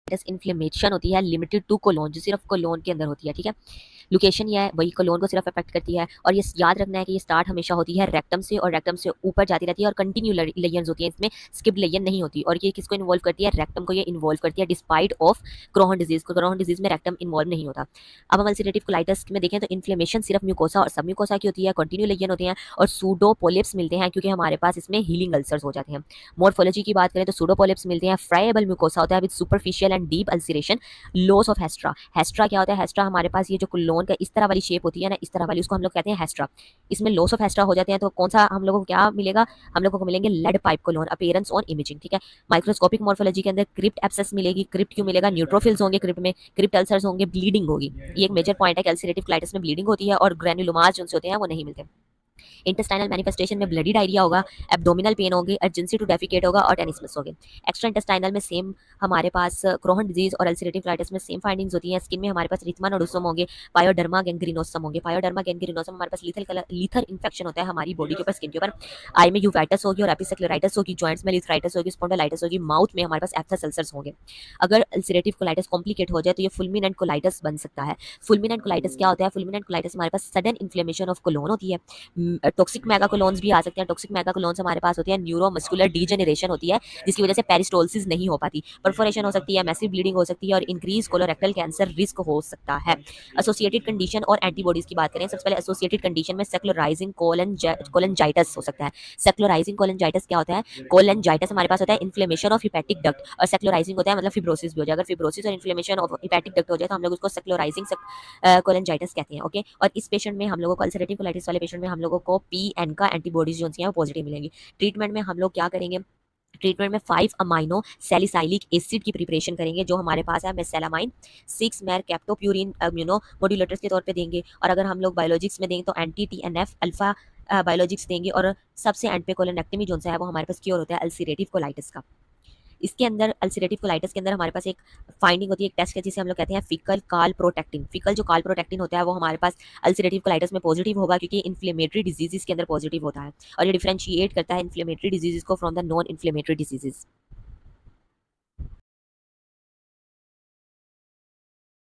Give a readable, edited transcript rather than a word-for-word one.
Inflammation होती है limited to colon, जो सिर्फ कोलोन के अंदर होती है, ठीक है। लोकेशन ये है वही कोलोन को सिर्फ अफेक्ट करती है, और ये याद रखना है कि ये स्टार्ट हमेशा होती है रेक्टम से, और रेक्टम से ऊपर जाती रहती है, और कंटिन्यू लेयर्स होती है, इसमें स्किप लेयर नहीं होती, और ये किसको इन्वॉल्व करती है, रेक्टम को ये इन्वॉल्व करती है, डिस्पाइट ऑफ क्रोहन डिजीज को। क्रोहन डिजीज में रेक्टम इन्वॉल्व नहीं होता। अब हम अल्सरेटिव कोलाइटिस में देखें तो इन्फ्लेमेशन सिर्फ म्यूकोसा और सब म्यूकोसा की होती है, कंटिन्यू लेयर होते हैं, और सूडो पोलिप्स मिलते हैं, क्योंकि हमारे पास इसमें हीलिंग अल्सर्स हो जाते हैं। मॉर्फोलॉजी की बात करें तो सूडो पोलिप्स मिलते हैं, फ्राइएबल म्यूकोसा होता है with superficial and deep ulceration, loss of haustra. Haustra क्या होता है, हेस्ट्रा हमारे पास ये जो कोलोन का इस तरह वाली शेप होती है ना, इस तरह वाली, उसको हम लोग कहते हैं हेस्ट्रा। इसमें लॉस ऑफ हेस्ट्रा हो जाते हैं तो कौन सा हम लोगों को क्या मिलेगा, हम लोगों को मिलेंगे lead pipe colon, appearance on imaging, ठीक है। माइक्रोस्कोपिक मॉर्फोलॉजी के अंदर क्रिप्ट एब्सेस मिलेगी। क्रिप्ट क्यों मिलेगा, न्यूट्रोफिल्स होंगे क्रिप्ट में, क्रिप्ट अल्सर्स होंगे, ब्लीडिंग होगी। ये एक मेजर पॉइंट है कि अल्सरेटिव कोलाइटिस में ब्लीडिंग होती है, और ग्रैनुलोमास जो होते हैं वो नहीं मिलते। इंटेस्टाइनल मैनिफेस्टेशन में ब्लडी डायरिया होगा, एब्डोमिनल पेन होगी, अर्जेंसी टू डेफिकेट होगा, और टेनिसमस होगी। एक्स्ट्रा इंटेस्टाइनल में सेम हमारे पास क्रोहन डिजीज और अल्सरेटिव कोलाइटिस में सेम फाइंडिंग्स होती हैं। स्किन में हमारे पास रिथमा नोडोसम होंगे, पायोडर्मा गैंग्रीनोसम होंगे। पायोडर्मा गैंग्रीनोसम हमारे पास लीथर इन्फेक्शन होता है हमारी बॉडी के ऊपर, स्किन के ऊपर। आई में यूवाइटिस होगी और एपिसेक्लेराइटिस होगी, जॉइंट्स में लीथराइटिस होगी, स्पॉन्डिलाइटिस होगी, माउथ में हमारे पास एप्थस अल्सर्स होंगे। अगर अल्सरेटिव कोलाइटिस कॉम्प्लिकेट हो जाए तो ये फुलमिनेंट कोलाइटिस बन सकता है। फुलमिनेंट कोलाइटिस क्या होता है, फुलमिनेंट कोलाइटिस हमारे पास सडन इन्फ्लेमेशन ऑफ कोलोन होती है। टॉक्सिक मेगाकोलोन्स भी आ सकते हैं। टॉक्सिक मेगाकोलोन्स हमारे पास होती है, न्यूरोमस्कुलर डीजेनरेशन होती है, जिसकी वजह से पेरिस्टोलिसिस नहीं हो पाती, परफोरेशन हो सकती है, मैसिव ब्लीडिंग हो सकती है, और इंक्रीज कोलोरेक्टल कैंसर रिस्क हो सकता है। एसोसिएटेड कंडीशन और एंटीबॉडीज की बात करें, सबसे पहले एसोसिएटेड कंडीशन में सेक्लोराइजिंग कोलेंजाइटिस हो सकता है। सेक्लोराइजिंग कोलेंजाइटिस क्या होता है, कोलेंजाइटिस हमारे पास होता है इन्फ्लेमेशन ऑफ हिपैटिक डक्ट, और सेक्लोराइजिंग होता है मतलब फिब्रोसिस भी हो जाए। अगर फिब्रोसिस और इन्फ्लेमेशन ऑफ हिपैटिक डक्ट हो जाए तो हम लोग उसको सेक्लोराइजिंग कोलेंजाइटिस कहते हैं, ओके। और इस पेशेंट में हम लोगों को, अल्सरेटिव कोलाइटिस वाले पेशेंट में हम लोगों को पीएन का एंटीबॉडीज जो हैं वो पॉजिटिव मिलेंगी। ट्रीटमेंट में हम लोग क्या करेंगे, ट्रीटमेंट में 5 अमाइनो सैलिसाइलिक एसिड की प्रिपरेशन करेंगे, जो हमारे पास है मेसेलामाइन। 6 मैर कैप्टोप्यूरिन इम्यूनो मोड्यूलेटर्स के तौर पे देंगे, और अगर हम लोग बायोलॉजिक्स में देंगे तो एंटी टीएनएफ अल्फा बायोलॉजिक्स देंगे, और सबसे एंड पे कोलोनेक्टमी जो है वो हमारे पास क्योर होता है अल्सरेटिव कोलाइटिस का। इसके अंदर अल्सरेटिव कोलाइटिस के अंदर हमारे पास एक फाइंडिंग होती है, एक टेस्ट है जिसे हम लोग कहते हैं फीकल काल प्रोटेक्टिन। फीकल जो काल प्रोटेक्टिन होता है वो हमारे पास अल्सरेटिव कोलाइटिस में पॉजिटिव होगा, क्योंकि इन्फ्लेमेटरी डिजीजेस के अंदर पॉजिटिव होता है, और ये डिफरेंशिएट करता है इन्फ्लेमेटरी डिजीजेस को from the non inflammatory diseases.